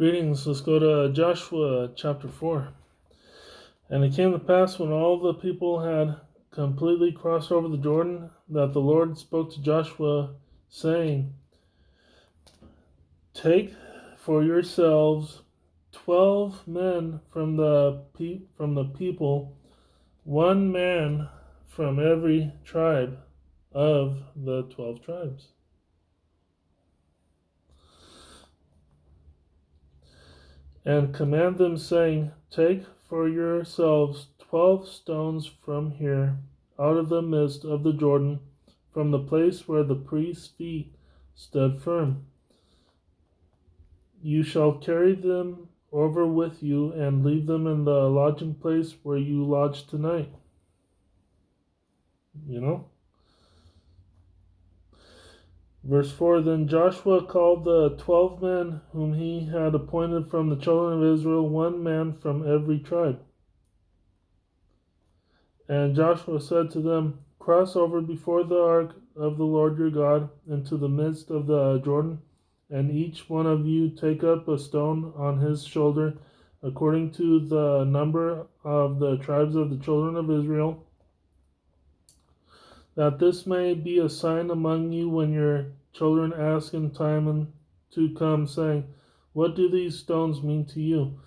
Greetings. Let's go to Joshua chapter 4. And it came to pass when all the people had completely crossed over the Jordan that the Lord spoke to Joshua, saying, Take for yourselves 12 men from the people, one man from every tribe of the 12 tribes. And command them, saying, Take for yourselves 12 stones from here, out of the midst of the Jordan, from the place where the priest's feet stood firm. You shall carry them over with you, and leave them in the lodging place where you lodge tonight. Verse 4, Then Joshua called the 12 men whom he had appointed from the children of Israel, one man from every tribe. And Joshua said to them, Cross over before the ark of the Lord your God into the midst of the Jordan, and each one of you take up a stone on his shoulder, according to the number of the tribes of the children of Israel, that this may be a sign among you when your children ask in time to come, saying, What do these stones mean to you?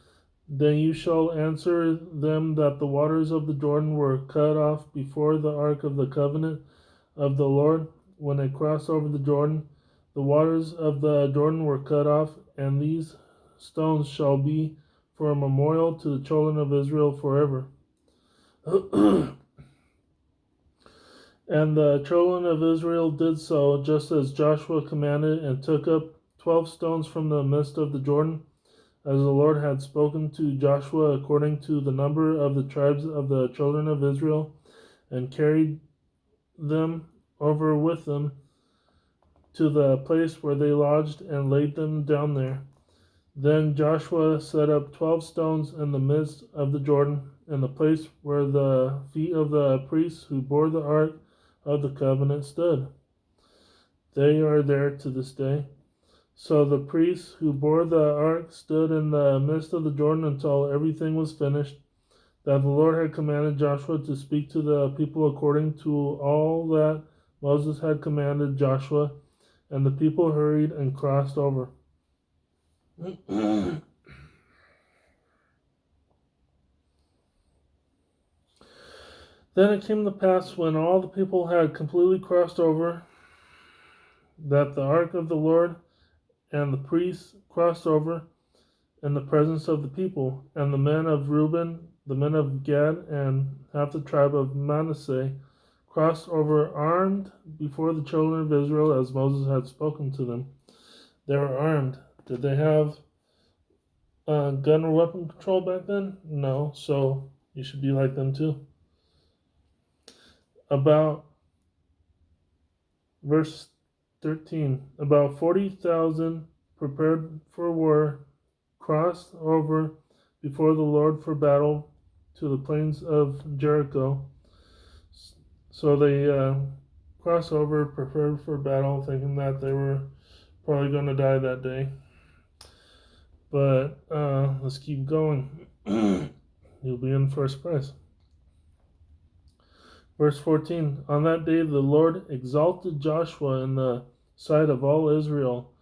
Then you shall answer them that the waters of the Jordan were cut off before the ark of the covenant of the Lord. When they crossed over the Jordan, the waters of the Jordan were cut off, and these stones shall be for a memorial to the children of Israel forever. And the children of Israel did so, just as Joshua commanded, and took up 12 stones from the midst of the Jordan, as the Lord had spoken to Joshua according to the number of the tribes of the children of Israel, and carried them over with them to the place where they lodged, and laid them down there. Then Joshua set up 12 stones in the midst of the Jordan, in the place where the feet of the priests who bore the ark of the covenant stood. They are there to this day. So the priests who bore the ark stood in the midst of the Jordan until everything was finished, that the Lord had commanded Joshua to speak to the people according to all that Moses had commanded Joshua, and the people hurried and crossed over. Then it came to pass, when all the people had completely crossed over, that the ark of the Lord and the priests crossed over in the presence of the people, and the men of Reuben, the men of Gad, and half the tribe of Manasseh crossed over armed before the children of Israel, as Moses had spoken to them. They were armed. Did they have gun or weapon control back then? No, so you should be like them too. About verse 13, about 40,000 prepared for war crossed over before the Lord for battle to the plains of Jericho. So they crossed over, prepared for battle, thinking that they were probably going to die that day. But let's keep going. You'll be in first prize. Verse 14, On that day the Lord exalted Joshua in the sight of all Israel,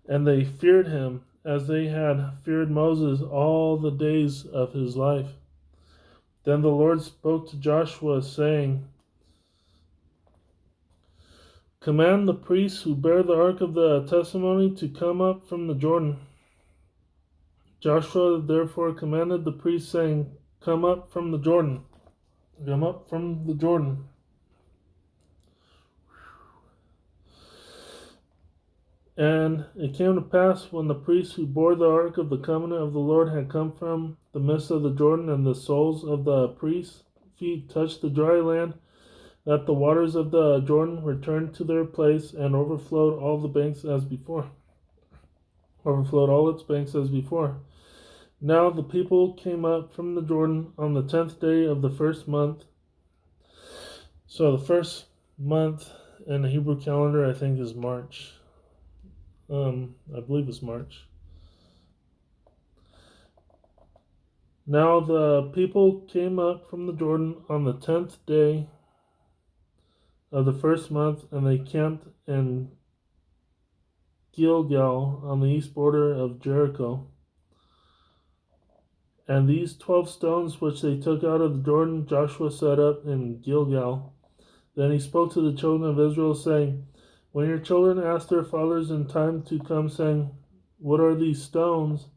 and they feared him as they had feared Moses all the days of his life. Then the Lord spoke to Joshua, saying, Command the priests who bear the ark of the testimony to come up from the Jordan. Joshua therefore commanded the priests, saying, Come up from the Jordan. Come up from the Jordan. And it came to pass, when the priests who bore the ark of the covenant of the Lord had come from the midst of the Jordan, and the soles of the priests' feet touched the dry land, that the waters of the Jordan returned to their place, and overflowed all the banks as before. Overflowed all its banks as before. Now the people came up from the Jordan on the 10th day of the first month. So the first month in the Hebrew calendar, I think, is March. I believe it's March. Now the people came up from the Jordan on the 10th day of the first month, and they camped in Gilgal on the east border of Jericho. And these 12 stones which they took out of the Jordan, Joshua set up in Gilgal. Then he spoke to the children of Israel, saying, when your children ask their fathers in time to come, saying, what are these stones?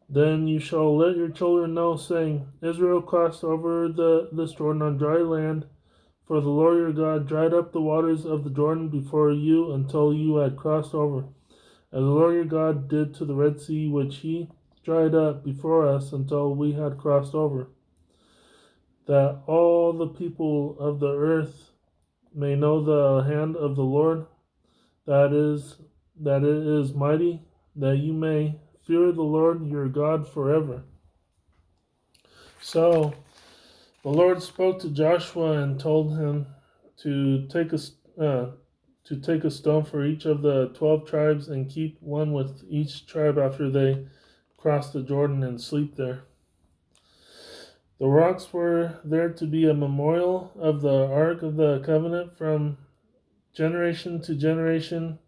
Then you shall let your children know, saying, Israel crossed over this Jordan on dry land, for the Lord your God dried up the waters of the Jordan before you until you had crossed over, as the Lord your God did to the Red Sea, which he dried up before us until we had crossed over, that all the people of the earth may know the hand of the Lord, that it is mighty, that you may fear the Lord your God forever. So the Lord spoke to Joshua and told him to take a stone for each of the 12 tribes and keep one with each tribe after they cross the Jordan and sleep there. The rocks were there to be a memorial of the Ark of the Covenant from generation to generation,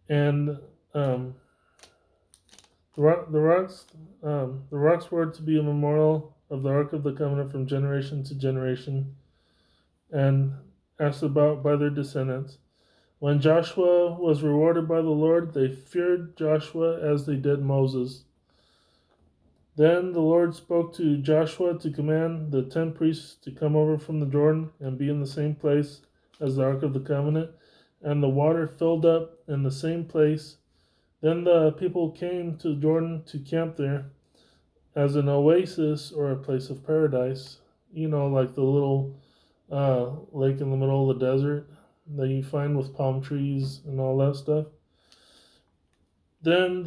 and the rocks were to be a memorial of the Ark of the Covenant from generation to generation, and asked about by their descendants. When Joshua was rewarded by the Lord, they feared Joshua as they did Moses. Then the Lord spoke to Joshua to command the 10 priests to come over from the Jordan and be in the same place as the Ark of the Covenant, and the water filled up in the same place. Then the people came to Jordan to camp there as an oasis or a place of paradise. You know, like the little lake in the middle of the desert that you find with palm trees and all that stuff. Then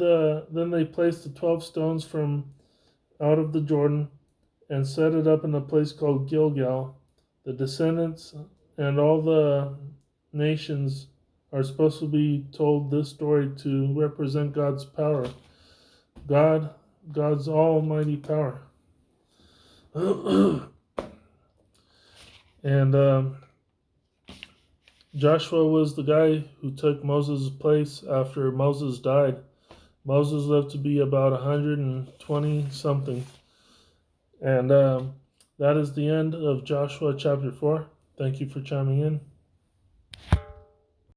they placed the 12 stones from out of the Jordan and set it up in a place called Gilgal. The descendants and all the nations are supposed to be told this story to represent God's power. God's almighty power. And Joshua was the guy who took Moses' place after Moses died. Moses lived to be about 120 something. And that is the end of Joshua chapter 4. Thank you for chiming in.